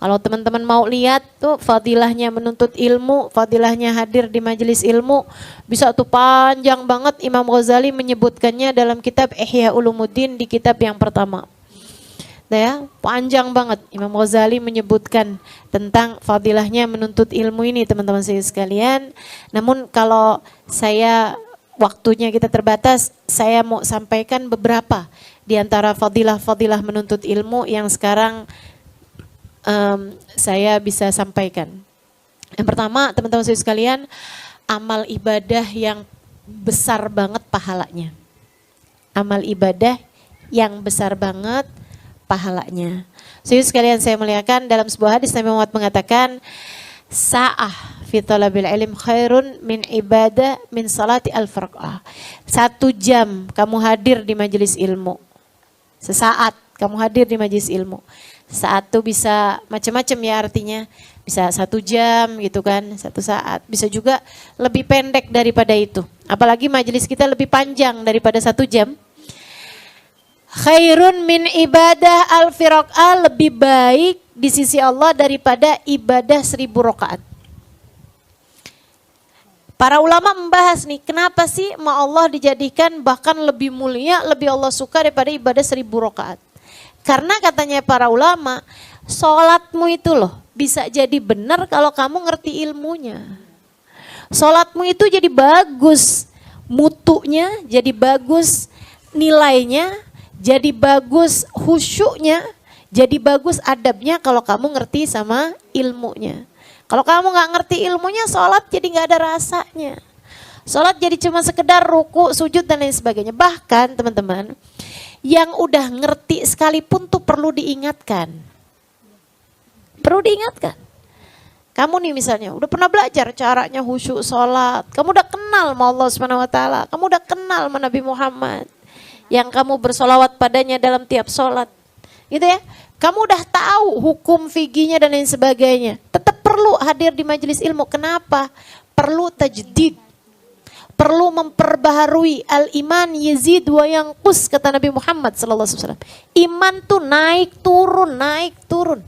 Kalau teman-teman mau lihat tuh fadilahnya menuntut ilmu, fadilahnya hadir di majelis ilmu, bisa tuh panjang banget. Imam Ghazali menyebutkannya dalam kitab Ihya Ulumuddin di kitab yang pertama. Nah ya, panjang banget Imam Ghazali menyebutkan tentang fadilahnya menuntut ilmu ini teman-teman saya sekalian. Namun kalau waktunya kita terbatas, saya mau sampaikan beberapa di antara fadilah-fadilah menuntut ilmu yang sekarang saya bisa sampaikan. Yang pertama teman-teman saya sekalian, amal ibadah yang besar banget pahalanya. Amal ibadah yang besar banget pahalanya. Sekalian saya muliakan, dalam sebuah hadis Nabi Muhammad mengatakan, sa'ah fi talabil ilm khairun min ibadah min salati al-farqah. 1 jam kamu hadir di majelis ilmu. Sesaat kamu hadir di majelis ilmu. Saat tuh bisa macam-macam ya artinya. Bisa 1 jam gitu kan, 1 saat. Bisa juga lebih pendek daripada itu. Apalagi majelis kita lebih panjang daripada 1 jam. Khairun min ibadah al-firaqah, lebih baik di sisi Allah daripada ibadah 1000 rakaat. Para ulama membahas nih, kenapa sih Allah dijadikan bahkan lebih mulia, lebih Allah suka daripada ibadah 1000 rakaat. Karena katanya para ulama, sholatmu itu loh bisa jadi benar kalau kamu ngerti ilmunya. Sholatmu itu jadi bagus, mutunya jadi bagus, nilainya jadi bagus, khusyuknya jadi bagus, adabnya kalau kamu ngerti sama ilmunya. Kalau kamu nggak ngerti ilmunya, sholat jadi nggak ada rasanya. Sholat jadi cuma sekedar ruku, sujud dan lain sebagainya. Bahkan teman-teman, yang udah ngerti sekalipun tuh perlu diingatkan. Perlu diingatkan. Kamu nih misalnya udah pernah belajar caranya khusyuk sholat. Kamu udah kenal sama Allah SWT. Kamu udah kenal sama Nabi Muhammad. Yang kamu bersolawat padanya dalam tiap sholat. Gitu ya. Kamu udah tahu hukum fikihnya dan lain sebagainya. Tetap perlu hadir di majelis ilmu. Kenapa? Perlu tajdid. Perlu memperbaharui al-iman yazid wa yanqus, kata Nabi Muhammad SAW. Iman tuh naik turun, naik turun.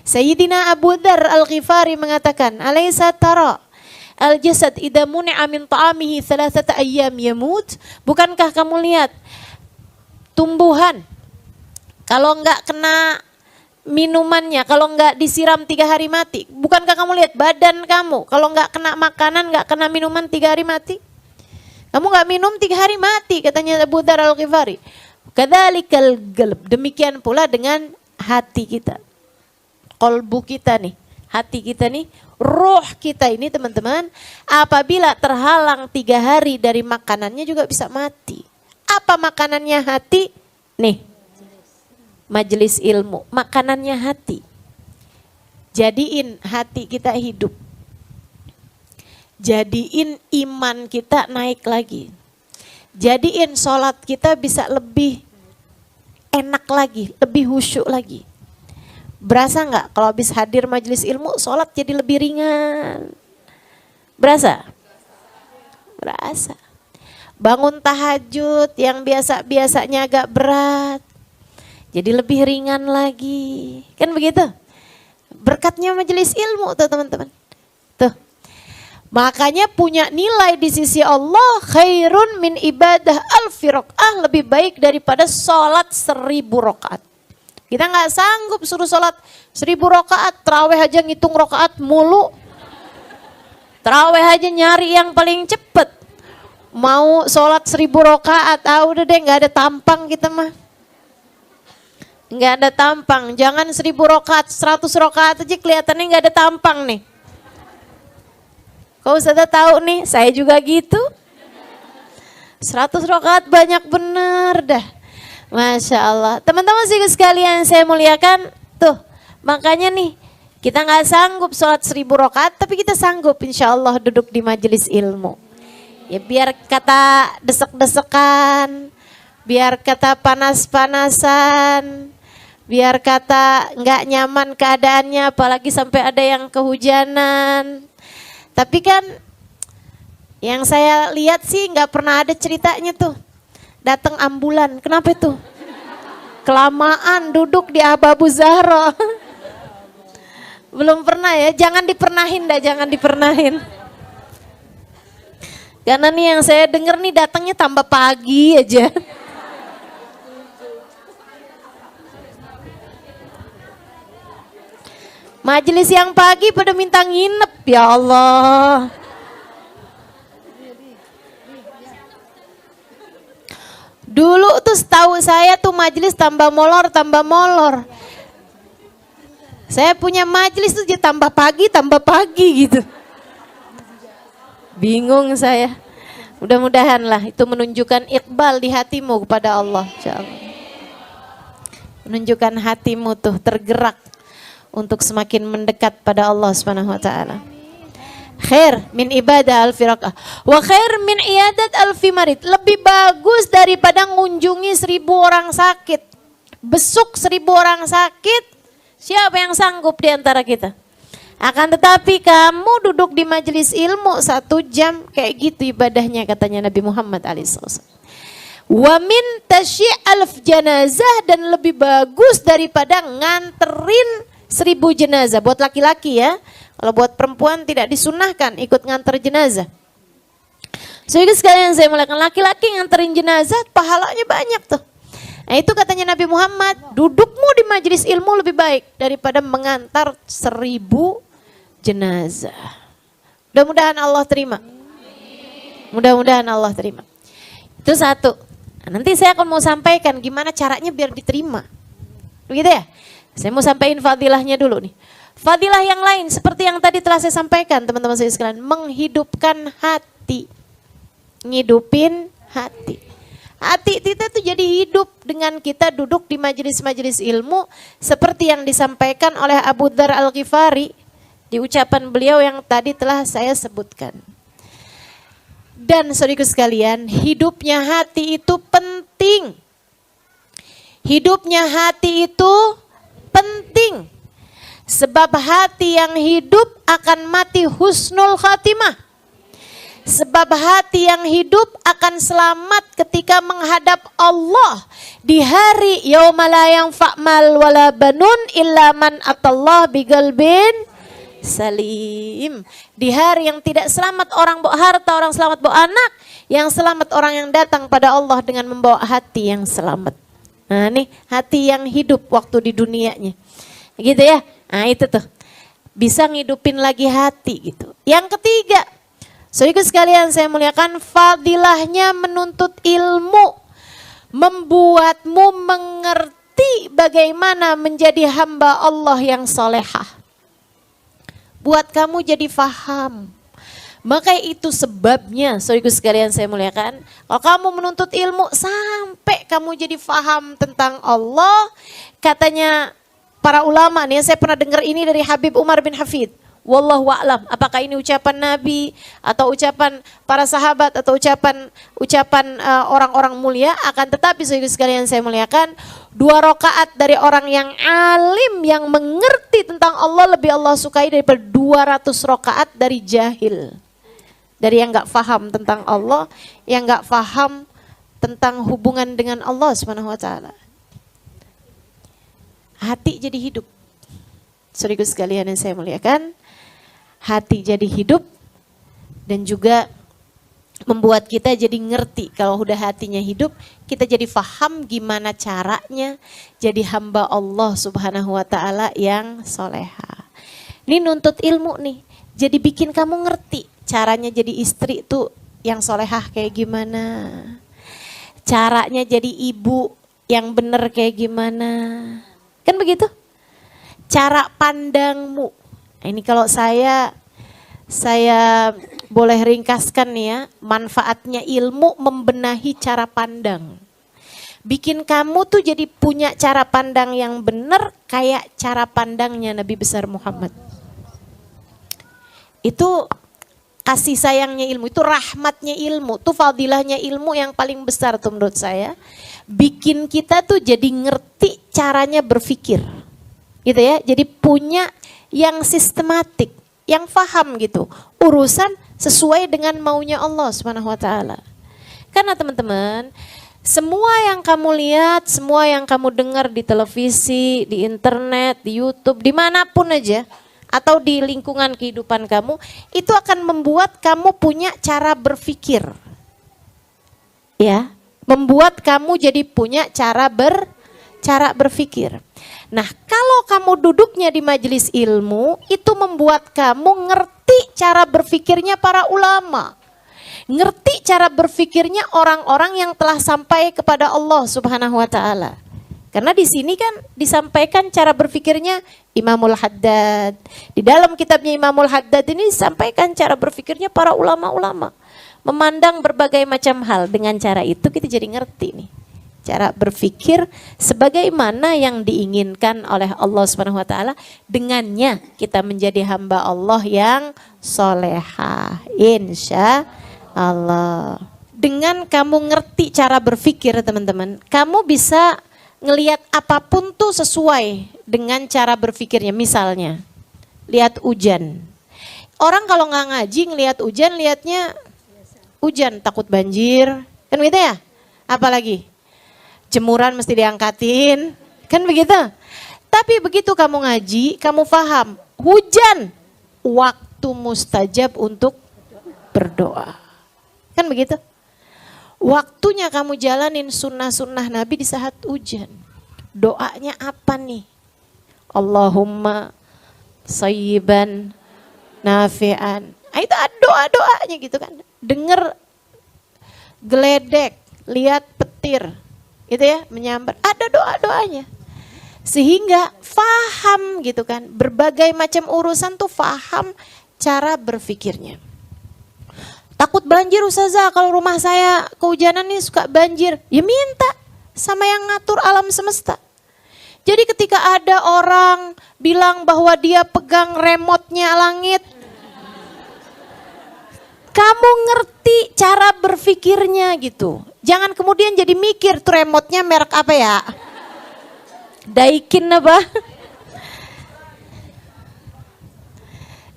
Sayyidina Abu Dzar Al-Ghifari mengatakan, alaysa tara al-jasad idza muni'a min ta'amihi 3 ayyam yamut? Bukankah kamu lihat tumbuhan kalau enggak kena minumannya, kalau enggak disiram 3 hari mati? Bukankah kamu lihat badan kamu kalau enggak kena makanan, enggak kena minuman 3 hari mati? Kamu nggak minum 3 hari mati, katanya Abu Dzar Al-Ghifari. Kadzalikal qalb, demikian pula dengan hati kita. Qalbu kita nih, hati kita nih, ruh kita ini teman-teman, apabila terhalang 3 hari dari makanannya juga bisa mati. Apa makanannya hati? Nih, majelis ilmu, makanannya hati. Jadiin hati kita hidup. Jadiin iman kita naik lagi. Jadiin sholat kita bisa lebih enak lagi, lebih khusyuk lagi. Berasa nggak kalau habis hadir majelis ilmu, sholat jadi lebih ringan? Berasa? Berasa. Bangun tahajud yang biasa-biasanya agak berat, jadi lebih ringan lagi. Kan begitu? Berkatnya majelis ilmu tuh teman-teman. Tuh. Makanya punya nilai di sisi Allah khairun min ibadah al-firaqah, lebih baik daripada sholat 1000 rakaat. Kita nggak sanggup suruh sholat 1000 rakaat, tarawih aja ngitung rakaat mulu. Tarawih aja nyari yang paling cepet. Mau sholat 1000 rakaat, udah deh nggak ada tampang kita mah. Nggak ada tampang, jangan 1000 rakaat, 100 rakaat aja kelihatannya nggak ada tampang nih. Kau sudah tahu nih, saya juga gitu. 100 rakaat banyak bener dah. Masya Allah. Teman-teman sekalian saya muliakan, tuh makanya nih kita nggak sanggup sholat 1000 rakaat, tapi kita sanggup insya Allah duduk di majelis ilmu. Ya biar kata desek-desekan, biar kata panas-panasan, biar kata nggak nyaman keadaannya, apalagi sampai ada yang kehujanan. Tapi kan yang saya lihat sih nggak pernah ada ceritanya tuh. Datang ambulan, kenapa itu? Kelamaan duduk di Ababu Zahra. Belum pernah ya, jangan dipernahin dah, jangan dipernahin. Karena nih yang saya dengar nih datangnya tambah pagi aja. Majelis yang pagi pada minta nginep, ya Allah. Dulu tuh setahu saya tuh majelis tambah molor, tambah molor. Saya punya majelis tuh jadi tambah pagi gitu. Bingung saya. Mudah-mudahan lah itu menunjukkan iqbal di hatimu kepada Allah. Insyaallah. Menunjukkan hatimu tuh tergerak untuk semakin mendekat pada Allah Subhanahu wa taala. Khair min ibadah alfi raqah wa khair min iyadat alfi marid. Lebih bagus daripada ngunjungi 1000 orang sakit. Besuk 1000 orang sakit. Siapa yang sanggup di antara kita? Akan tetapi kamu duduk di majelis ilmu 1 jam, kayak gitu ibadahnya katanya Nabi Muhammad SAW. Wa min tasyi' alf janazah, dan lebih bagus daripada nganterin 1000 jenazah. Buat laki-laki ya, kalau buat perempuan tidak disunahkan ikut nganter jenazah. Sehingga sekalian saya mulakan, laki-laki nganterin jenazah pahalanya banyak tuh. Nah itu katanya Nabi Muhammad, dudukmu di majelis ilmu lebih baik daripada mengantar 1000 jenazah. Mudah-mudahan Allah terima. Mudah-mudahan Allah terima. Itu satu. Nah, nanti saya akan mau sampaikan gimana caranya biar diterima. Begitu ya? Saya mau sampaikan fadilahnya dulu nih. Fadilah yang lain seperti yang tadi telah saya sampaikan teman-teman saya sekalian. Menghidupkan hati. Ngidupin hati. Hati kita tuh jadi hidup dengan kita duduk di majelis-majelis ilmu. Seperti yang disampaikan oleh Abu Dzar Al-Ghifari. Di ucapan beliau yang tadi telah saya sebutkan. Dan saudaraku sekalian, hidupnya hati itu penting. Hidupnya hati itu penting. Sebab hati yang hidup akan mati husnul khatimah. Sebab hati yang hidup akan selamat ketika menghadap Allah di hari yauma la yanfa' mal wala banun illa man atallah biqalbin salim. Di hari yang tidak selamat orang bawa harta, orang selamat bawa anak, yang selamat orang yang datang pada Allah dengan membawa hati yang selamat. Nah nih hati yang hidup waktu di dunianya. Gitu ya. Nah itu tuh. Bisa ngidupin lagi hati gitu. Yang ketiga, saudaraku sekalian saya muliakan, fadilahnya menuntut ilmu. Membuatmu mengerti bagaimana menjadi hamba Allah yang solehah. Buat kamu jadi faham. Maka itu sebabnya, saudaraku sekalian saya muliakan, kalau kamu menuntut ilmu sampai kamu jadi faham tentang Allah, katanya para ulama nih, saya pernah dengar ini dari Habib Umar bin Hafid. Wallahu a'lam, apakah ini ucapan Nabi atau ucapan para sahabat atau ucapan orang-orang mulia. Akan tetapi saudara sekalian saya muliakan, 2 rakaat dari orang yang alim yang mengerti tentang Allah lebih Allah sukai daripada 200 rakaat dari jahil. Dari yang gak faham tentang Allah, yang gak faham tentang hubungan dengan Allah Subhanahu wa taala. Hati jadi hidup. Saudara sekalian yang saya muliakan, hati jadi hidup dan juga membuat kita jadi ngerti. Kalau udah hatinya hidup, kita jadi faham gimana caranya jadi hamba Allah Subhanahu wa taala yang soleha. Ini nuntut ilmu nih, jadi bikin kamu ngerti caranya jadi istri tuh yang solehah kayak gimana. Caranya jadi ibu yang bener kayak gimana. Kan begitu? Cara pandangmu. Nah, ini kalau saya boleh ringkaskan nih ya, manfaatnya ilmu membenahi cara pandang. Bikin kamu tuh jadi punya cara pandang yang benar kayak cara pandangnya Nabi besar Muhammad. Itu kasih sayangnya ilmu, itu rahmatnya ilmu, itu fadilahnya ilmu yang paling besar tuh menurut saya. Bikin kita tuh jadi ngerti caranya berpikir. Gitu ya, jadi punya yang sistematik, yang paham gitu. Urusan sesuai dengan maunya Allah Subhanahu wa taala. Karena teman-teman, semua yang kamu lihat, semua yang kamu dengar di televisi, di internet, di YouTube, dimanapun aja, atau di lingkungan kehidupan kamu, itu akan membuat kamu punya cara berpikir. Ya, membuat kamu jadi punya cara berpikir. Nah, kalau kamu duduknya di majelis ilmu, itu membuat kamu ngerti cara berpikirnya para ulama. Ngerti cara berpikirnya orang-orang yang telah sampai kepada Allah Subhanahu wa taala. Karena di sini kan disampaikan cara berpikirnya Imamul Haddad. Di dalam kitabnya Imamul Haddad ini disampaikan cara berpikirnya para ulama-ulama. Memandang berbagai macam hal, dengan cara itu kita jadi ngerti nih. Cara berpikir sebagaimana yang diinginkan oleh Allah Subhanahu wa taala, dengannya kita menjadi hamba Allah yang solehah. Insya Allah. Dengan kamu ngerti cara berpikir teman-teman, kamu bisa ngelihat apapun tuh sesuai dengan cara berpikirnya. Misalnya, lihat hujan. Orang kalau nggak ngaji ngelihat hujan, lihatnya hujan takut banjir, kan gitu ya? Apalagi jemuran mesti diangkatin, kan begitu? Tapi begitu kamu ngaji, kamu paham, hujan waktu mustajab untuk berdoa. Kan begitu? Waktunya kamu jalanin sunnah-sunnah Nabi di saat hujan. Doanya apa nih? Allahumma sayyiban nafi'an. Itu doa-doanya gitu kan. Dengar geledek, lihat petir. Gitu ya, menyambar. Ada doa-doanya. Sehingga faham gitu kan. Berbagai macam urusan tuh faham cara berpikirnya. Takut banjir Ustazah, kalau rumah saya kehujanan nih suka banjir. Ya minta sama yang ngatur alam semesta. Jadi ketika ada orang bilang bahwa dia pegang remote-nya langit, kamu ngerti cara berpikirnya gitu. Jangan kemudian jadi mikir tuh remote-nya merek apa ya? Daikin apa?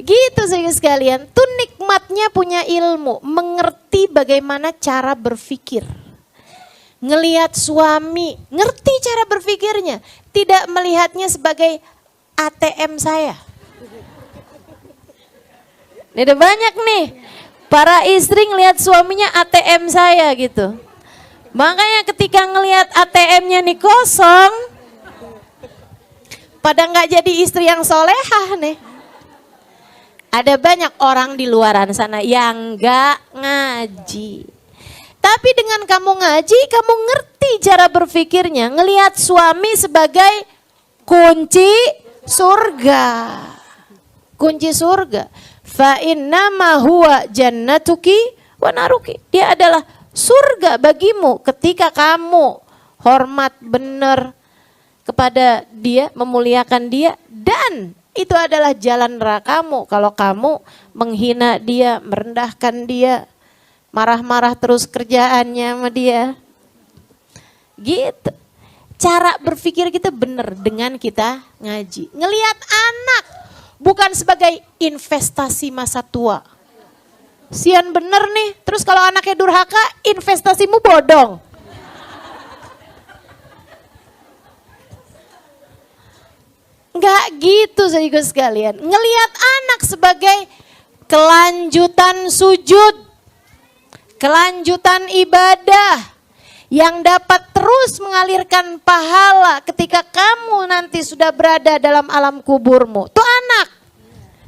Gitu saja sekalian, tuh nikmatnya punya ilmu, mengerti bagaimana cara berpikir. Ngelihat suami, ngerti cara berpikirnya, tidak melihatnya sebagai ATM saya. Ini ada banyak nih, para istri ngelihat suaminya ATM saya gitu. Makanya ketika ngelihat ATM-nya nih kosong, pada nggak jadi istri yang solehah nih. Ada banyak orang di luaran sana yang gak ngaji. Tapi dengan kamu ngaji, kamu ngerti cara berpikirnya. Ngelihat suami sebagai kunci surga. Kunci surga. Fa innama huwa jannatuki wa naruki. Dia adalah surga bagimu ketika kamu hormat benar kepada dia, memuliakan dia, dan itu adalah jalan nerakamu kalau kamu menghina dia, merendahkan dia, marah-marah terus kerjaannya sama dia. Gitu. Cara berpikir kita benar dengan kita ngaji. Ngelihat anak bukan sebagai investasi masa tua. Sian bener nih, terus kalau anaknya durhaka, investasimu bodong. Enggak gitu saudara sekalian. Ngelihat anak sebagai kelanjutan sujud, kelanjutan ibadah yang dapat terus mengalirkan pahala ketika kamu nanti sudah berada dalam alam kuburmu. Itu anak,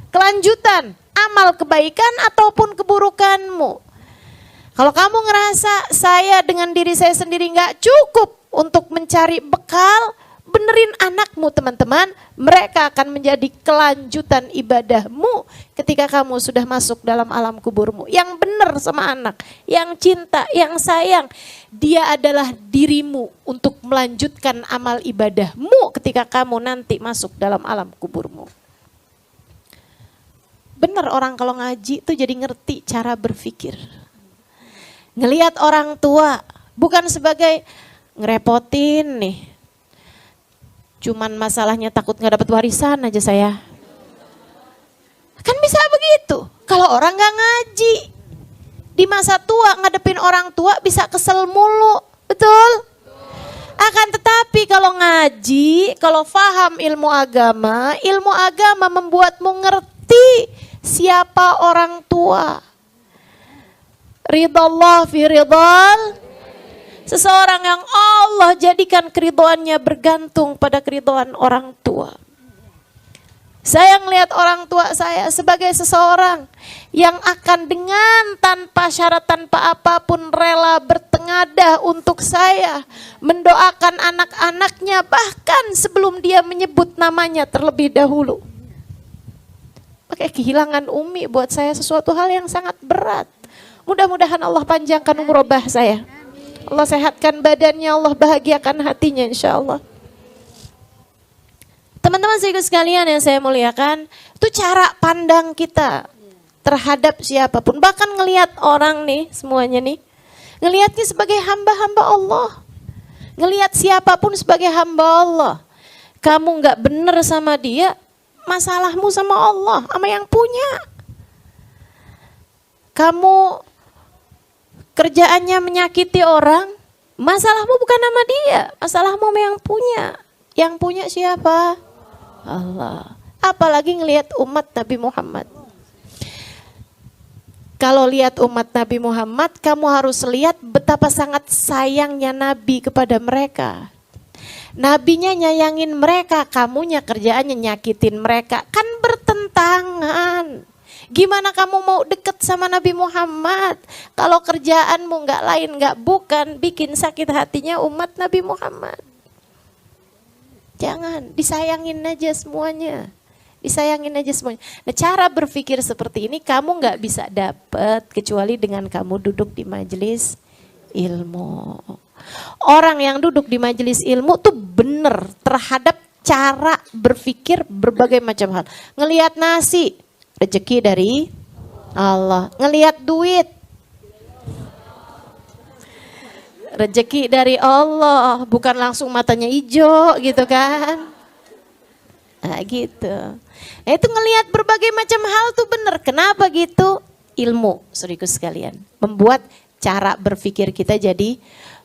kelanjutan amal kebaikan ataupun keburukanmu. Kalau kamu ngerasa saya dengan diri saya sendiri nggak cukup untuk mencari bekal, benerin anakmu teman-teman, mereka akan menjadi kelanjutan ibadahmu ketika kamu sudah masuk dalam alam kuburmu. Yang benar sama anak, yang cinta, yang sayang, dia adalah dirimu untuk melanjutkan amal ibadahmu ketika kamu nanti masuk dalam alam kuburmu. Benar orang kalau ngaji tuh jadi ngerti cara berpikir. Ngelihat orang tua bukan sebagai ngerepotin nih, cuman masalahnya takut nggak dapat warisan aja saya. Kan bisa begitu. Kalau orang nggak ngaji, di masa tua ngadepin orang tua bisa kesel mulu, betul? Akan tetapi kalau ngaji, kalau faham ilmu agama membuatmu ngerti siapa orang tua. Ridallah fi ridal. Seseorang yang Allah jadikan keridhoannya bergantung pada keridhoan orang tua. Saya melihat orang tua saya sebagai seseorang yang akan dengan tanpa syarat, tanpa apapun rela bertengadah untuk saya, mendoakan anak-anaknya bahkan sebelum dia menyebut namanya terlebih dahulu. Pakai kehilangan Umi buat saya sesuatu hal yang sangat berat. Mudah-mudahan Allah panjangkan umur obah saya. Allah sehatkan badannya, Allah bahagiakan hatinya insya Allah. Teman-teman sekalian yang saya muliakan, itu cara pandang kita terhadap siapapun. Bahkan ngelihat orang nih, semuanya nih, ngelihatnya sebagai hamba-hamba Allah. Ngelihat siapapun sebagai hamba Allah. Kamu nggak bener sama dia, masalahmu sama Allah, sama yang punya. Kamu kerjaannya menyakiti orang, masalahmu bukan sama dia, masalahmu sama yang punya. Yang punya siapa? Allah. Apalagi ngelihat umat Nabi Muhammad. Kalau lihat umat Nabi Muhammad, kamu harus lihat betapa sangat sayangnya Nabi kepada mereka. Nabinya nyayangin mereka, kamunya kerjaannya nyakitin mereka. Kan bertentangan. Gimana kamu mau deket sama Nabi Muhammad kalau kerjaanmu nggak lain nggak bukan bikin sakit hatinya umat Nabi Muhammad? Jangan, disayangin aja semuanya. Disayangin aja semuanya. Nah, cara berpikir seperti ini kamu nggak bisa dapat kecuali dengan kamu duduk di majelis ilmu. Orang yang duduk di majelis ilmu tuh bener terhadap cara berpikir berbagai macam hal. Ngelihat nasi, rezeki dari Allah. Ngelihat duit, rezeki dari Allah, bukan langsung matanya hijau gitu kan. Nah gitu. Nah itu ngelihat berbagai macam hal tuh bener. Kenapa gitu? Ilmu, saudaraku sekalian. Membuat cara berpikir kita jadi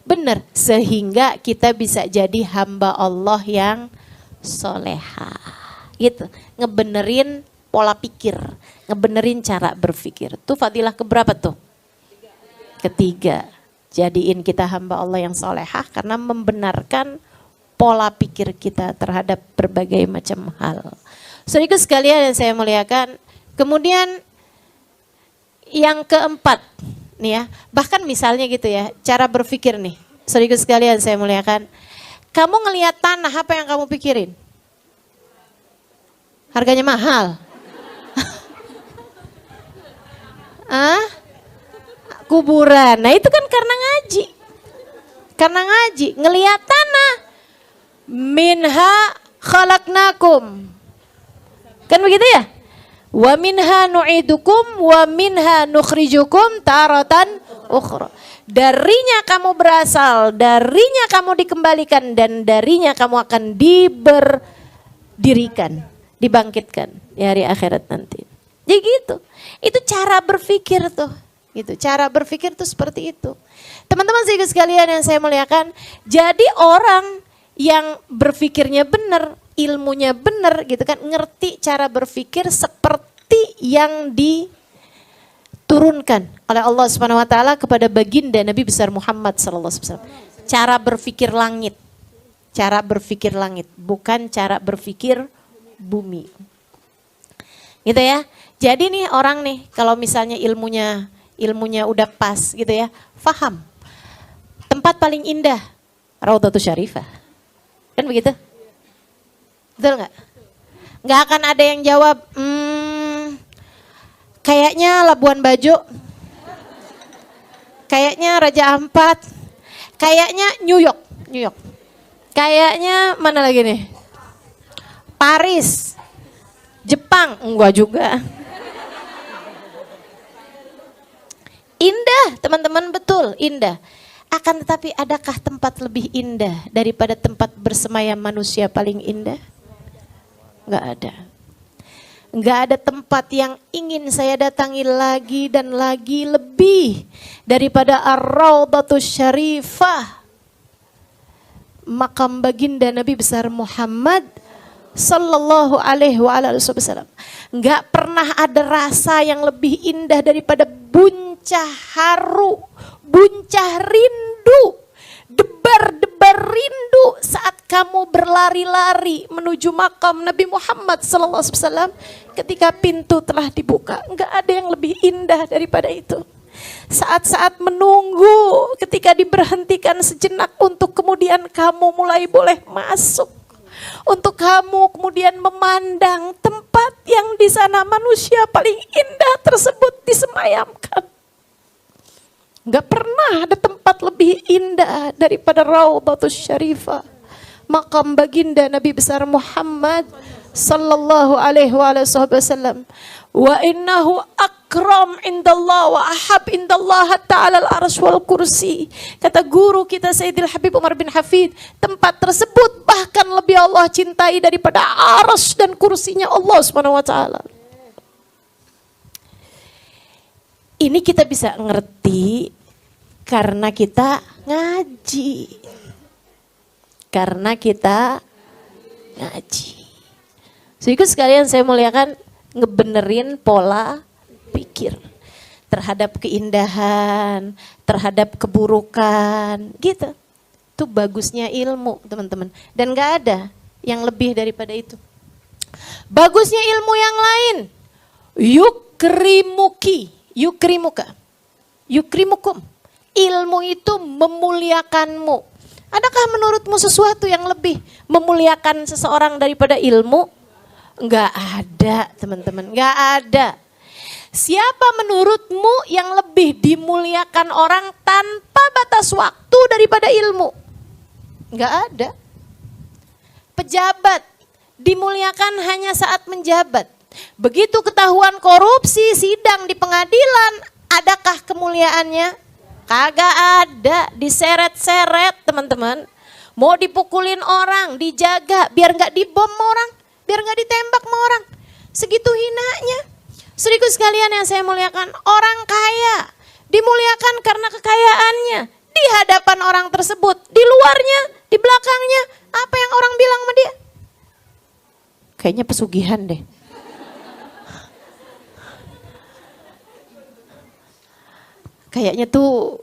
bener. Sehingga kita bisa jadi hamba Allah yang soleha. Gitu. Ngebenerin pola pikir. Ngebenerin cara berpikir. Tuh fadilah keberapa tuh? Ketiga. Jadiin kita hamba Allah yang solehah karena membenarkan pola pikir kita terhadap berbagai macam hal. Saudaraku sekalian yang saya muliakan, kemudian yang keempat nih ya, bahkan misalnya gitu ya, cara berpikir nih. Saudaraku sekalian saya muliakan, kamu ngelihat tanah apa yang kamu pikirin? Harganya mahal. Kuburan. Nah itu kan karena ngaji. Karena ngaji, ngelihat tanah. Minha khalaqnakum. Kan begitu ya? Wa minha nu'idukum wa minha nukhrijukum taratan ukhra. Darinya kamu berasal, darinya kamu dikembalikan, dan darinya kamu akan diberdirikan, dibangkitkan di hari akhirat nanti. Jadi gitu. Itu cara berpikir tuh. Gitu. Cara berpikir tuh seperti itu. Teman-teman sekalian yang saya muliakan, jadi orang yang berpikirnya benar, ilmunya benar gitu kan, ngerti cara berpikir seperti yang diturunkan oleh Allah Subhanahu wa taala kepada baginda Nabi besar Muhammad sallallahu alaihi wasallam. Cara berpikir langit. Cara berpikir langit, bukan cara berpikir bumi. Gitu ya. Jadi nih orang nih kalau misalnya ilmunya udah pas gitu ya, faham. Tempat paling indah, Raudhatus Syarifah. Kan begitu? Betul nggak? Nggak akan ada yang jawab, kayaknya Labuan Bajo, kayaknya Raja Ampat, kayaknya New York. Kayaknya mana lagi nih? Paris, Jepang, enggak juga. Indah teman-teman, betul indah. Akan tetapi adakah tempat lebih indah daripada tempat bersemayam manusia paling indah? Enggak ada. Enggak ada tempat yang ingin saya datangi lagi dan lagi lebih daripada Ar-Raudhatus Syarifah. makam baginda Nabi besar Muhammad sallallahu alaihi wasallam. Enggak pernah ada rasa yang lebih indah daripada buncah haru, buncah rindu, debar-debar rindu saat kamu berlari-lari menuju makam Nabi Muhammad sallallahu alaihi wasallam ketika pintu telah dibuka. Enggak ada yang lebih indah daripada itu. Saat-saat menunggu ketika diberhentikan sejenak untuk kemudian kamu mulai boleh masuk. Untuk kamu kemudian memandang tempat yang di sana manusia paling indah tersebut disemayamkan. Gak pernah ada tempat lebih indah daripada Raudhatus Syarifah, makam baginda Nabi besar Muhammad sallallahu alaihi wasallam. Wa innahu akram indallah wa ahab indallah ta'ala al-arsy wal kursi. Kata guru kita Sayyidil Habib Umar bin Hafid, tempat tersebut bahkan lebih Allah cintai daripada arsy dan kursinya Allah Subhanahu wa taala. Ini kita bisa ngerti karena kita ngaji. Karena kita ngaji. Jadi sekalian saya muliakan, ngebenerin pola pikir terhadap keindahan, terhadap keburukan, gitu. Itu bagusnya ilmu, teman-teman. Dan gak ada yang lebih daripada itu. Bagusnya ilmu yang lain, yukrimuka, yukrimukum. Ilmu itu memuliakanmu. Adakah menurutmu sesuatu yang lebih memuliakan seseorang daripada ilmu? Enggak ada, teman-teman, enggak ada. Siapa menurutmu yang lebih dimuliakan orang tanpa batas waktu daripada ilmu? Enggak ada. Pejabat dimuliakan hanya saat menjabat. Begitu ketahuan korupsi, sidang di pengadilan, adakah kemuliaannya? Kagak ada, diseret-seret, teman-teman. Mau dipukulin orang, dijaga biar enggak dibom orang. Biar gak ditembak sama orang. Segitu hinanya. Saudaraku sekalian yang saya muliakan, orang kaya dimuliakan karena kekayaannya. Di hadapan orang tersebut, di luarnya, di belakangnya, apa yang orang bilang sama dia? Kayaknya pesugihan deh. Kayaknya tuh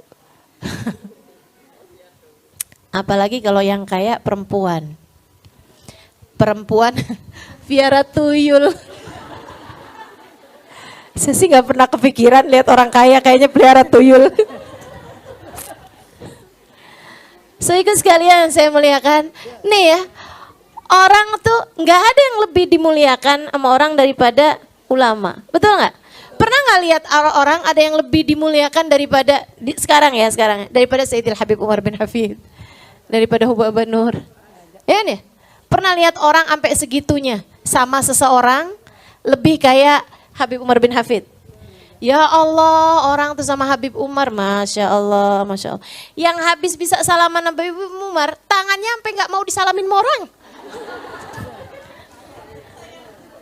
apalagi kalau yang kaya perempuan. Perempuan piara tuyul. Saya sih gak pernah kepikiran lihat orang kaya kayaknya pelihara tuyul. So ikut sekalian saya muliakan. Nih ya, orang tuh gak ada yang lebih dimuliakan sama orang daripada ulama. Betul gak? Pernah gak lihat orang ada yang lebih dimuliakan daripada, sekarang daripada Sayyidil Habib Umar bin Hafid. Daripada Hubaba Nur. Ya nih. Pernah lihat orang sampai segitunya sama seseorang lebih kayak Habib Umar bin Hafid. Ya Allah, orang tuh sama Habib Umar, Masya Allah, Masya Allah. Yang habis bisa salaman sama Habib Umar, tangannya sampai gak mau disalamin sama orang.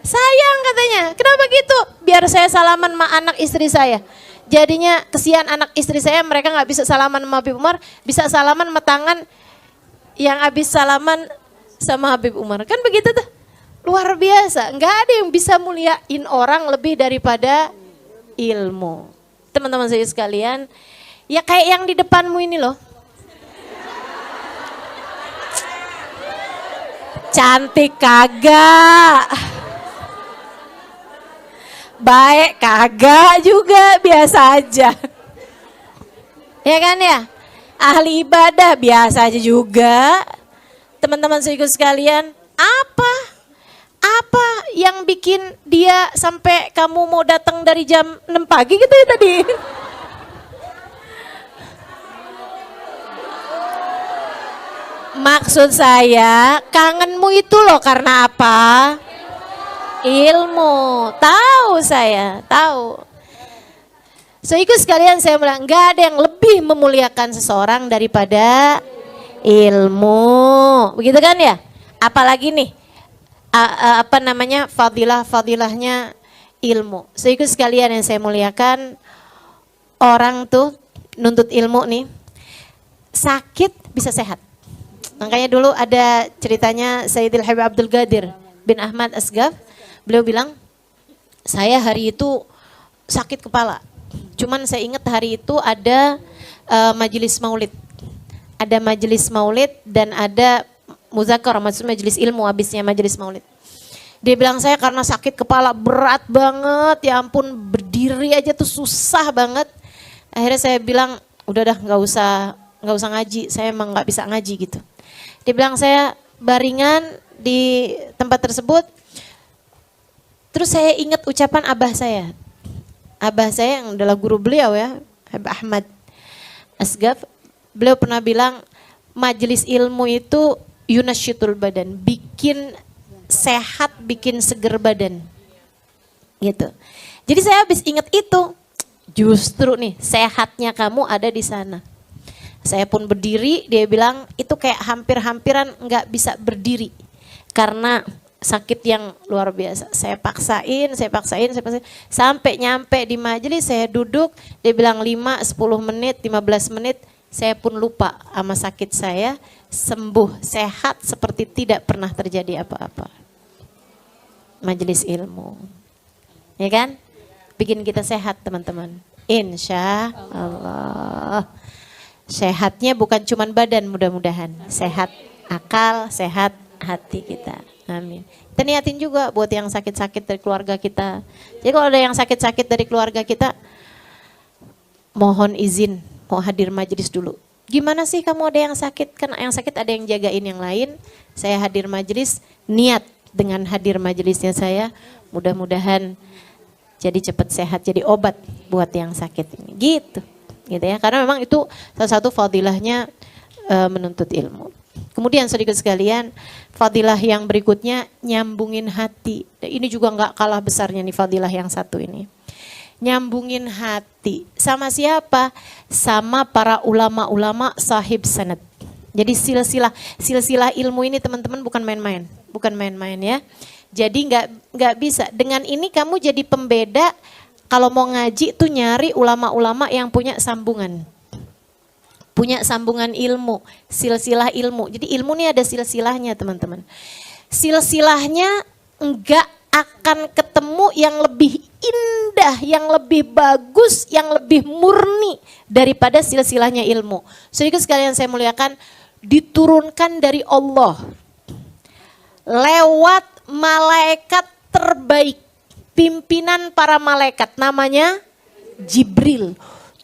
Sayang katanya, kenapa gitu? Biar saya salaman sama anak istri saya. Jadinya kesian anak istri saya, mereka gak bisa salaman sama Habib Umar, bisa salaman sama tangan yang habis salaman sama Habib Umar. Kan begitu tuh. Luar biasa. Enggak ada yang bisa muliain orang lebih daripada ilmu. Teman-teman saya sekalian, ya kayak yang di depanmu ini loh. Cantik kagak. Baik kagak juga, biasa aja. Ya kan ya? Ahli ibadah biasa aja juga. Teman-teman saya sekalian, apa yang bikin dia sampai kamu mau datang dari jam 6 pagi gitu ya tadi? Maksud saya, kangenmu itu loh karena apa? Ilmu. Tahu saya, tahu. So ikut sekalian saya bilang, nggak ada yang lebih memuliakan seseorang daripada ilmu, begitu kan ya? Apalagi nih, fadilahnya ilmu. So ikut sekalian yang saya muliakan, orang tuh nuntut ilmu nih, sakit bisa sehat. Makanya dulu ada ceritanya Sayyidil Habib Abdul Qadir bin Ahmad Asghaf. Beliau bilang, saya hari itu sakit kepala. Cuman saya ingat hari itu ada majelis maulid. Ada majelis maulid dan ada muzakarah, maksudnya majelis ilmu habisnya majelis maulid. Dia bilang, saya karena sakit kepala berat banget, ya ampun, berdiri aja tuh susah banget. Akhirnya saya bilang, udah dah nggak usah ngaji, saya emang nggak bisa ngaji gitu. Dia bilang, saya baringan di tempat tersebut. Terus saya ingat ucapan abah saya. Abah saya yang adalah guru beliau ya, Habib Ahmad Asghaf. Beliau pernah bilang, majelis ilmu itu yunasyitul badan, bikin sehat, bikin seger badan. Gitu. Jadi saya habis ingat itu, justru nih sehatnya kamu ada di sana. Saya pun berdiri, dia bilang itu kayak hampir-hampiran nggak bisa berdiri karena sakit yang luar biasa. Saya paksain, sampai nyampe di majelis saya duduk, dia bilang 5, 10 menit, 15 menit, saya pun lupa sama sakit saya, sembuh, sehat seperti tidak pernah terjadi apa-apa. Majelis ilmu, ya kan? Bikin kita sehat teman-teman. Insya Allah. Sehatnya bukan cuma badan, mudah-mudahan. Sehat akal, sehat hati kita. Amin. Kita niatin juga buat yang sakit-sakit dari keluarga kita. Jadi kalau ada yang sakit-sakit dari keluarga kita, mohon izin, mau hadir majelis dulu. Gimana sih kamu ada yang sakit? Kan yang sakit ada yang jagain yang lain. Saya hadir majelis, niat dengan hadir majelisnya saya, mudah-mudahan jadi cepat sehat, jadi obat buat yang sakit ini. Gitu ya. Karena memang itu salah satu fadilahnya menuntut ilmu. Kemudian sedikit sekalian, fadilah yang berikutnya nyambungin hati. Ini juga nggak kalah besarnya nih fadilah yang satu ini. Nyambungin hati sama siapa? Sama para ulama-ulama sahib sanad. Jadi silsilah ilmu ini teman-teman bukan main-main ya. Jadi nggak bisa. Dengan ini kamu jadi pembeda. Kalau mau ngaji tuh nyari ulama-ulama yang punya sambungan ilmu, silsilah ilmu. Jadi ilmu ini ada silsilahnya teman-teman. Silsilahnya enggak akan ketemu yang lebih indah, yang lebih bagus, yang lebih murni daripada silsilahnya ilmu. Sedikit sekalian saya muliakan, diturunkan dari Allah lewat malaikat terbaik, pimpinan para malaikat, namanya Jibril.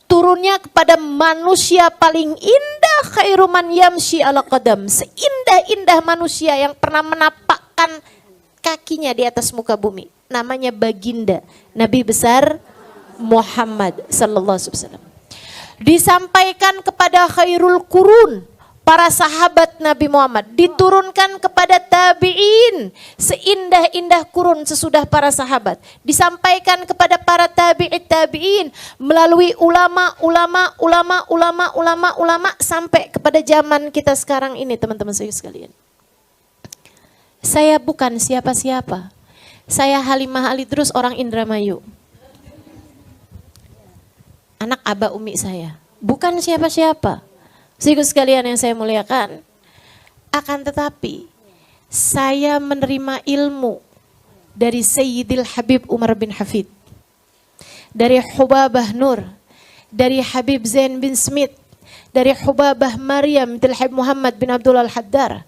Turunnya kepada manusia paling indah, khairu man yamshi ala qadam, seindah-indah manusia yang pernah menapakkan kakinya di atas muka bumi, namanya baginda Nabi besar Muhammad sallallahu alaihi wasallam. Disampaikan kepada khairul qurun, para sahabat Nabi Muhammad, diturunkan kepada tabi'in, seindah-indah kurun sesudah para sahabat, disampaikan kepada para tabi'in melalui ulama sampai kepada zaman kita sekarang ini teman-teman sekalian. Saya bukan siapa-siapa. Saya Halimah Ali terus orang Indramayu. Anak Aba Umi saya, bukan siapa-siapa. Sedikit sekalian yang saya muliakan, akan tetapi saya menerima ilmu dari Sayyidil Habib Umar bin Hafid, dari Hubabah Nur, dari Habib Zain bin Smith, dari Hubabah Maryam binti Habib Muhammad bin Abdullah Al-Haddar.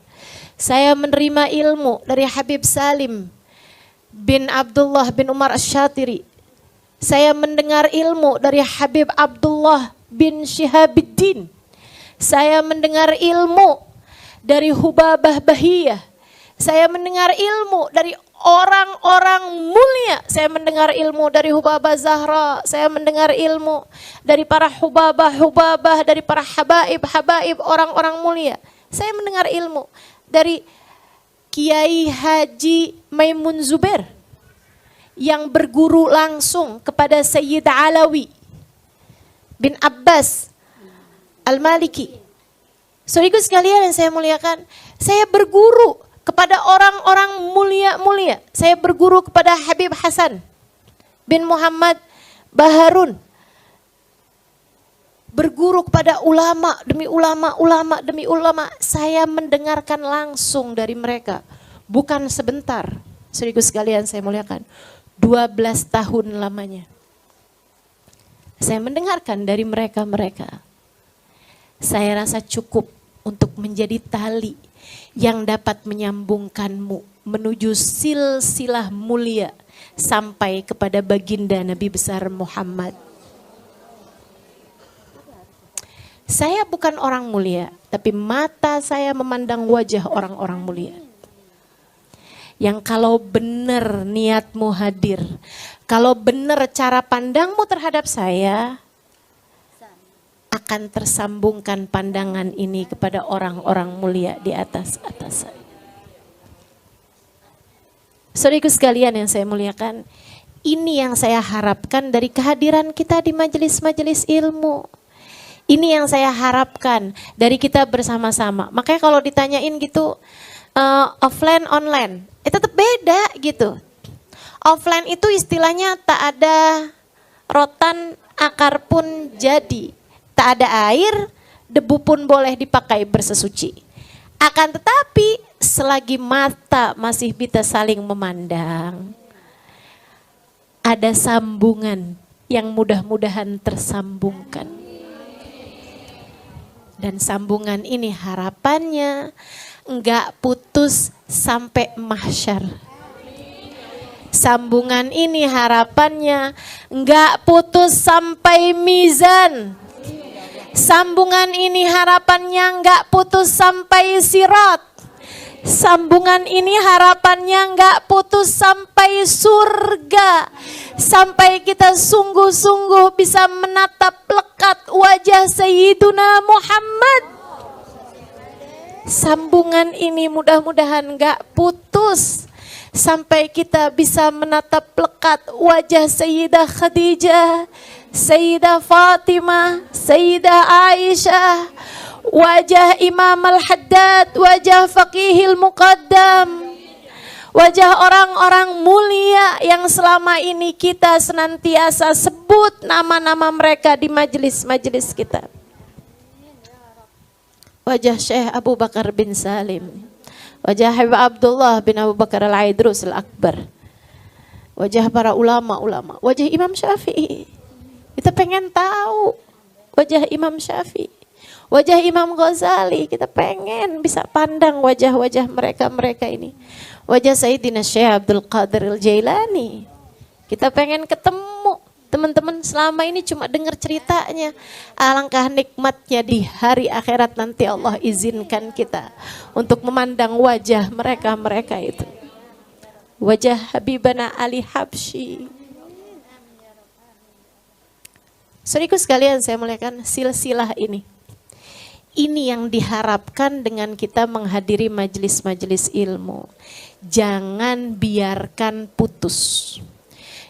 Saya menerima ilmu dari Habib Salim bin Abdullah bin Umar Asy-Syatiri. Saya mendengar ilmu dari Habib Abdullah bin Syihabuddin. Saya mendengar ilmu dari Hubabah Bahiyah. Saya mendengar ilmu dari orang-orang mulia. Saya mendengar ilmu dari Hubabah Zahra. Saya mendengar ilmu dari para Hubabah, dari para habaib, orang-orang mulia. Saya mendengar ilmu dari Kiai Haji Maimun Zubair yang berguru langsung kepada Sayyid Alawi bin Abbas Al-Maliki. Saudaraku sekalian yang saya muliakan, saya berguru kepada orang-orang mulia-mulia. Saya berguru kepada Habib Hasan bin Muhammad Baharun. berguru kepada ulama demi ulama, ulama demi ulama. Saya mendengarkan langsung dari mereka, bukan sebentar. Saudaraku sekalian saya muliakan, 12 tahun lamanya. Saya mendengarkan dari mereka. Saya rasa cukup untuk menjadi tali yang dapat menyambungkanmu menuju silsilah mulia sampai kepada baginda Nabi besar Muhammad. Saya bukan orang mulia, tapi mata saya memandang wajah orang-orang mulia. Yang kalau benar niatmu hadir, kalau benar cara pandangmu terhadap saya, akan tersambungkan pandangan ini kepada orang-orang mulia di atas saya. Saudaraku sekalian yang saya muliakan, ini yang saya harapkan dari kehadiran kita di majelis-majelis ilmu. Ini yang saya harapkan dari kita bersama-sama. Makanya kalau ditanyain gitu, offline, online, tetap beda gitu. Offline itu istilahnya tak ada rotan, akar pun jadi. Tak ada air, debu pun boleh dipakai bersesuci. Akan tetapi selagi mata masih bisa saling memandang, ada sambungan yang mudah-mudahan tersambungkan. Dan sambungan ini harapannya enggak putus sampai mahsyar. Sambungan ini harapannya enggak putus sampai mizan. Sambungan ini harapannya enggak putus sampai sirat. Sambungan ini harapannya enggak putus sampai surga. Sampai kita sungguh-sungguh bisa menatap lekat wajah Sayyiduna Muhammad. Sambungan ini mudah-mudahan enggak putus sampai kita bisa menatap lekat wajah Sayyidah Khadijah, Sayyidah Fatimah, Sayyidah Aisyah, wajah Imam Al-Haddad, wajah Faqihil Muqaddam, wajah orang-orang mulia yang selama ini kita senantiasa sebut nama-nama mereka di majelis-majelis kita. Wajah Syekh Abu Bakar bin Salim, wajah Habib Abdullah bin Abu Bakar Al-Aidrus Al-Akbar, wajah para ulama-ulama, wajah Imam Syafi'i. Kita pengen tahu wajah Imam Syafi'i, wajah Imam Ghazali. Kita pengen bisa pandang wajah-wajah mereka ini. Wajah Sayyidina Syekh Abdul Qadir Al-Jailani. Kita pengen ketemu. Teman-teman selama ini cuma dengar ceritanya. Alangkah nikmatnya di hari akhirat nanti Allah izinkan kita untuk memandang wajah mereka itu. Wajah Habibana Ali Habsyi. Saudaraku sekalian saya muliakan, silsilah ini. Ini yang diharapkan dengan kita menghadiri majelis-majelis ilmu. Jangan biarkan putus.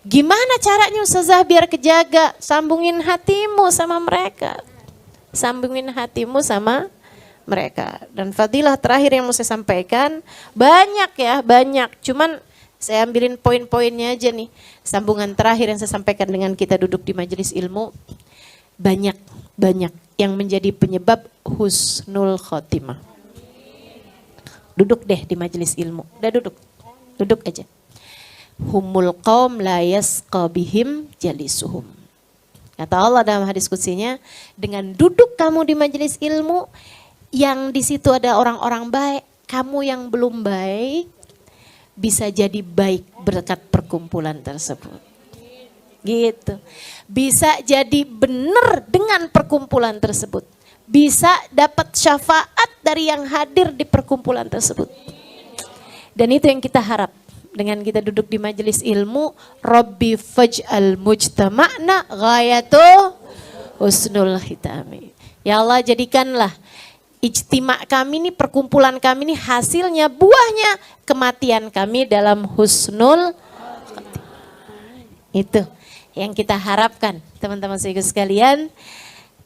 Gimana caranya Ustazah biar kejaga? Sambungin hatimu sama mereka. Sambungin hatimu sama mereka. Dan fadilah terakhir yang mau saya sampaikan, banyak ya, banyak. Cuman saya ambilin poin-poinnya aja nih. Sambungan terakhir yang saya sampaikan dengan kita duduk di majelis ilmu, banyak yang menjadi penyebab husnul khotimah. Duduk deh di majelis ilmu. Udah duduk aja. Humul qaum la yasqa bihim jalisuhum. Kata Allah dalam hadis qutsinya, dengan duduk kamu di majelis ilmu yang di situ ada orang-orang baik, kamu yang belum baik bisa jadi baik berkat perkumpulan tersebut. Gitu. Bisa jadi benar dengan perkumpulan tersebut. Bisa dapat syafaat dari yang hadir di perkumpulan tersebut. Dan itu yang kita harap. Dengan kita duduk di majelis ilmu, Rabbi faj'al mujtama'na ghayatu husnul khitami. Ya Allah, jadikanlah ijtima' kami ini, perkumpulan kami ini hasilnya, buahnya kematian kami dalam husnul khotimah. Itu yang kita harapkan teman-teman sekalian,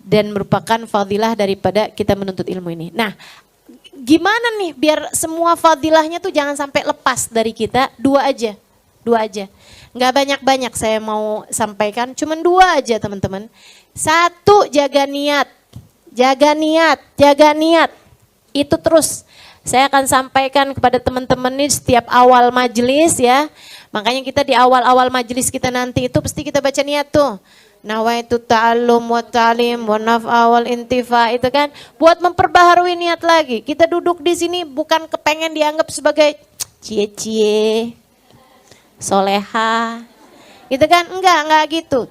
dan merupakan fadilah daripada kita menuntut ilmu ini. Nah, gimana nih biar semua fadilahnya tuh jangan sampai lepas dari kita? Dua aja. Nggak banyak-banyak saya mau sampaikan, cuman 2 aja teman-teman. 1, jaga niat. Jaga niat, jaga niat. Itu terus saya akan sampaikan kepada teman-teman ini setiap awal majelis ya. Makanya kita di awal-awal majelis kita nanti itu pasti kita baca niat tuh. Nawaitu ta'allum wa ta'lim wa naf'a wal intifa, itu kan buat memperbaharui niat lagi. Kita duduk di sini bukan kepengen dianggap sebagai cie-cie, soleha, gitu kan? Enggak gitu.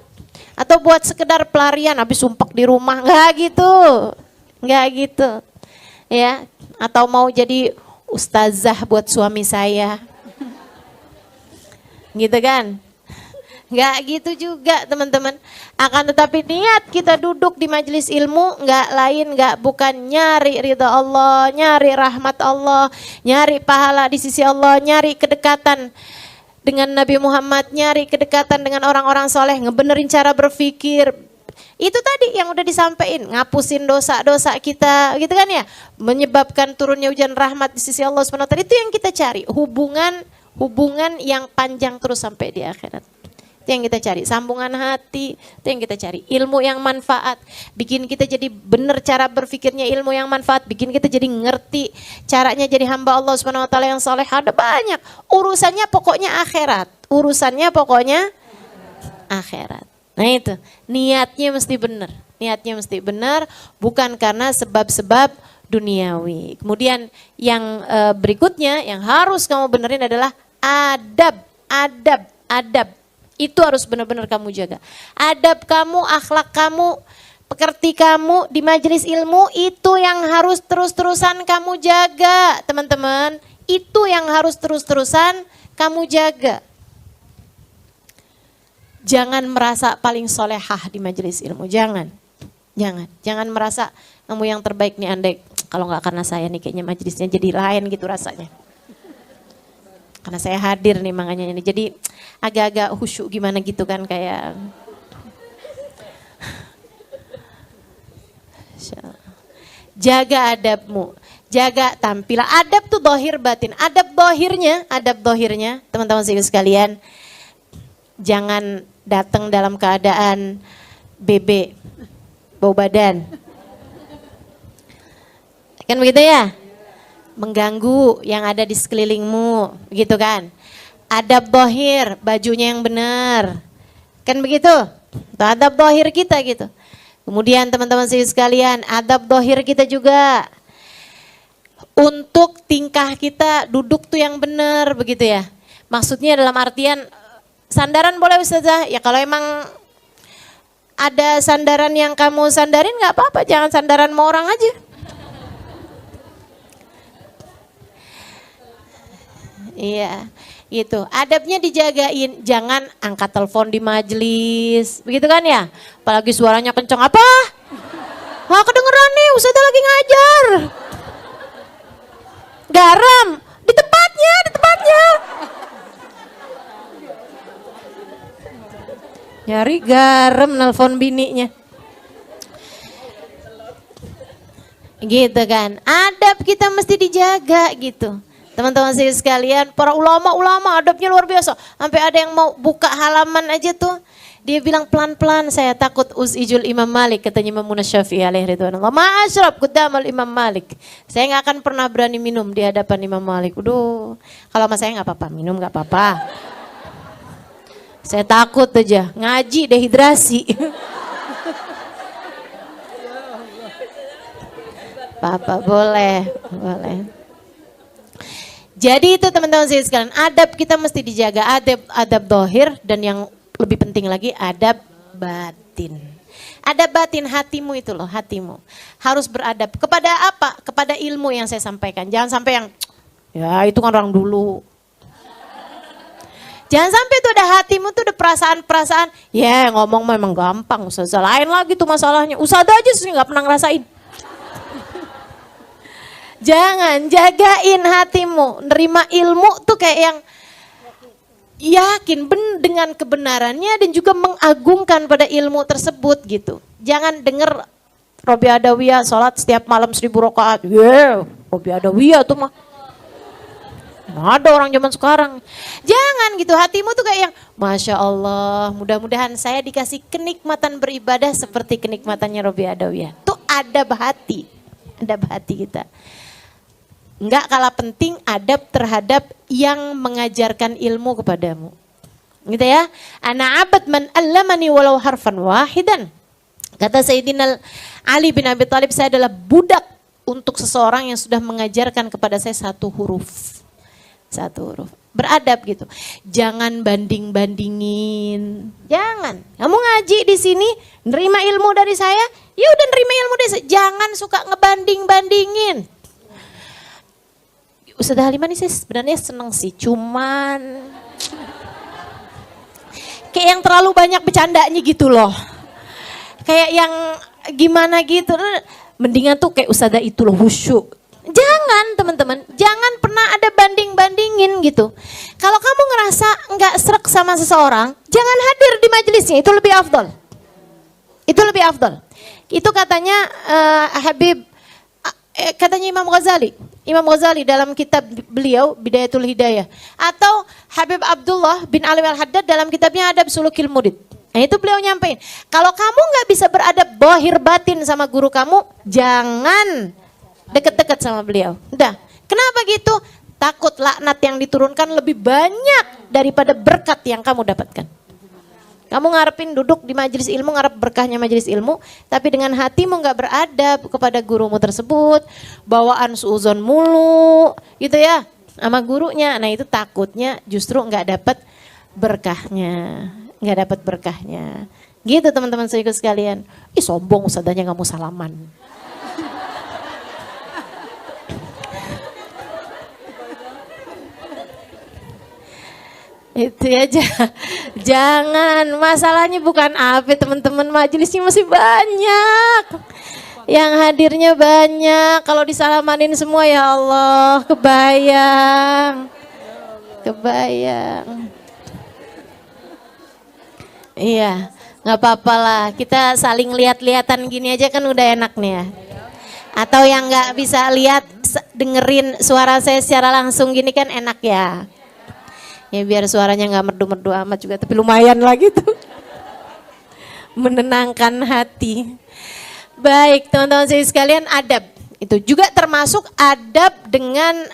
Atau buat sekedar pelarian habis sumpek di rumah, enggak gitu. Ya, atau mau jadi ustazah buat suami saya. Gitu kan? Enggak gitu juga teman-teman. Akan tetapi niat kita duduk di majelis ilmu enggak bukan nyari ridha Allah, nyari rahmat Allah, nyari pahala di sisi Allah, nyari kedekatan dengan Nabi Muhammad, nyari kedekatan dengan orang-orang soleh, ngebenerin cara berpikir. Itu tadi yang udah disampaikan, ngapusin dosa-dosa kita, gitu kan ya, menyebabkan turunnya hujan rahmat di sisi Allah SWT. Itu yang kita cari, hubungan yang panjang terus sampai di akhirat. Itu yang kita cari, sambungan hati, itu yang kita cari. Ilmu yang manfaat, bikin kita jadi benar cara berpikirnya, ilmu yang manfaat, bikin kita jadi ngerti caranya jadi hamba Allah SWT yang saleh. Ada banyak, urusannya pokoknya akhirat, akhirat. Nah itu, niatnya mesti benar, bukan karena sebab-sebab duniawi. Kemudian yang berikutnya yang harus kamu benerin adalah adab. Itu harus benar-benar kamu jaga. Adab kamu, akhlak kamu, pekerti kamu di majelis ilmu, itu yang harus terus-terusan kamu jaga, teman-teman. Itu yang harus terus-terusan kamu jaga. Jangan merasa paling solehah di majelis ilmu, jangan merasa kamu yang terbaik nih. Andai kalau nggak karena saya nih kayaknya majelisnya jadi lain gitu rasanya. Karena saya hadir nih makanya ini jadi agak-agak khusyuk gimana gitu kan kayak. Jaga adabmu, jaga tampilan. Adab tuh dohir batin. Adab dohirnya teman-teman sekalian, jangan datang dalam keadaan bebek, bau badan. Kan begitu ya? Mengganggu yang ada di sekelilingmu, gitu kan? Adab dohir, bajunya yang benar. Kan begitu? Itu adab dohir kita gitu. Kemudian teman-teman sekalian, adab dohir kita juga. Untuk tingkah kita duduk tuh yang benar, begitu ya. Maksudnya dalam artian sandaran boleh Ustazah, ya kalau emang ada sandaran yang kamu sandarin nggak apa-apa, jangan sandaran sama orang aja. Iya, gitu. Adabnya dijagain, jangan angkat telepon di majelis, begitu kan ya? Apalagi suaranya kenceng, apa? Wah kedengeran nih, Ustazah lagi ngajar. Garam, di tempatnya. Nyari garam nelpon bininya. Gitu kan. Adab kita mesti dijaga gitu. Teman-teman sekalian, para ulama adabnya luar biasa. Sampai ada yang mau buka halaman aja tuh. Dia bilang pelan-pelan, saya takut uzijul Imam Malik, katanya Imam Syafi'i alaihi ridwanullah. Ma'asyrab qudamal Imam Malik. Saya nggak akan pernah berani minum di hadapan Imam Malik. Udah, kalau sama saya nggak apa-apa, minum nggak apa-apa. Saya takut aja, ngaji dehidrasi. Papa boleh. Jadi itu teman-teman sekalian, adab kita mesti dijaga, adab dohir, dan yang lebih penting lagi adab batin. Adab batin, hatimu itu loh, hatimu harus beradab. Kepada apa? Kepada ilmu yang saya sampaikan. Jangan sampai yang, ya itu kan orang dulu. Jangan sampai tuh ada hatimu tuh ada perasaan-perasaan, ya ngomong memang gampang, Ustazah lain lagi tuh masalahnya. Ustazah aja sih nggak pernah ngerasain. Jangan, jagain hatimu, nerima ilmu tuh kayak yang yakin dengan kebenarannya dan juga mengagungkan pada ilmu tersebut gitu. Jangan denger Robi Adawiyah sholat setiap malam 1000 rakaat. Robi Adawiyah tuh mah. Ada orang zaman sekarang. Jangan gitu, hatimu tuh kayak yang Masya Allah, mudah-mudahan saya dikasih kenikmatan beribadah seperti kenikmatannya Robi Adawiyah. Tuh adab hati kita. Enggak kalah penting adab terhadap yang mengajarkan ilmu kepadamu. Gitu ya. Ana abad man allamani walau harfan wahidan. Kata Sayyidina Ali bin Abi Thalib, saya adalah budak untuk seseorang yang sudah mengajarkan kepada saya satu huruf. Beradab gitu. Jangan banding-bandingin. Jangan. Kamu ngaji di sini, nerima ilmu dari saya, ya udah nerima ilmu dari saya. Jangan suka ngebanding-bandingin. Ustazah Halimah nih saya sebenarnya seneng sih, cuman kayak yang terlalu banyak bercandanya gitu loh. Kayak yang gimana gitu. Mendingan tuh kayak Ustazah itu loh, khusyuk. Jangan teman-teman, jangan pernah ada banding-bandingin gitu. Kalau kamu ngerasa nggak srek sama seseorang, jangan hadir di majelisnya, itu lebih afdol. Itu katanya katanya Imam Ghazali dalam kitab beliau Bidayatul Hidayah, atau Habib Abdullah bin Ali Al-Haddad dalam kitabnya Adab Sulukil Murid. Nah itu beliau nyampein, kalau kamu nggak bisa beradab bohir batin sama guru kamu, jangan deket-deket sama beliau. Udah. Kenapa gitu? Takut laknat yang diturunkan lebih banyak daripada berkat yang kamu dapatkan. Kamu ngarepin duduk di majelis ilmu, ngarep berkahnya majelis ilmu, tapi dengan hatimu nggak beradab kepada gurumu tersebut, bawaan suuzon mulu, gitu ya, sama gurunya. Nah itu takutnya justru nggak dapat berkahnya, Gitu teman-teman saudaraku sekalian. Ih sombong ustadzanya nggak mau salaman. Itu aja. Jangan, masalahnya bukan apa teman-teman, majelisnya masih banyak. Yang hadirnya banyak, kalau disalamanin semua ya Allah, kebayang. Iya, gak apa-apa lah, kita saling lihat-lihatan gini aja kan udah enak nih ya. Atau yang gak bisa lihat, dengerin suara saya secara langsung gini kan enak ya. Ya biar suaranya nggak merdu-merdu amat juga, tapi lumayan lah gitu. Menenangkan hati. Baik teman-teman sekalian, adab. Itu juga termasuk adab dengan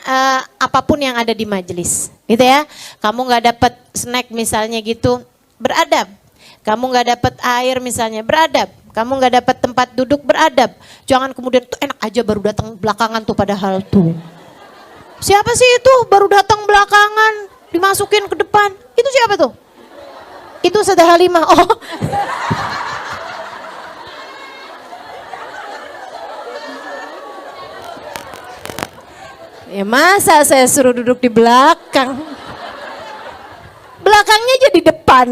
apapun yang ada di majelis. Gitu ya. Kamu nggak dapat snack misalnya gitu, beradab. Kamu nggak dapat air misalnya, beradab. Kamu nggak dapat tempat duduk, beradab. Jangan kemudian tuh enak aja baru datang belakangan tuh, padahal tuh. Siapa sih itu baru datang belakangan? Dimasukin ke depan, itu siapa tuh? Itu Ustazah Halimah. Oh. Ya masa saya suruh duduk di belakang? Belakangnya jadi depan.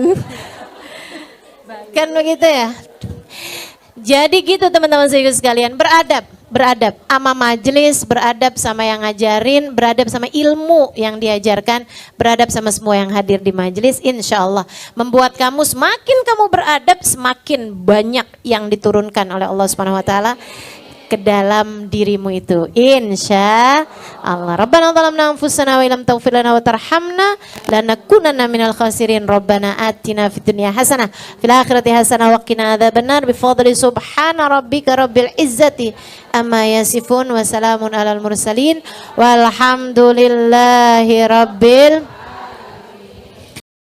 Kan begitu ya? Jadi gitu teman-teman sekalian, beradab sama majelis, beradab sama yang ngajarin, beradab sama ilmu yang diajarkan, beradab sama semua yang hadir di majelis. Insya Allah membuat kamu semakin kamu beradab, semakin banyak yang diturunkan oleh Allah Subhanahu Wa Taala ke dalam dirimu itu. Insya Allah. Rabbana zalamna anfusana wa illam taghfir lana wa tarhamna lanakunanna minal khasirin. Rabbana atina fid dunya hasanah fil akhirati hasanah wa qina adzabannar bi fadli subhana rabbika rabbil izzati amma yasifun wa salamun alal mursalin walhamdulillahi rabbil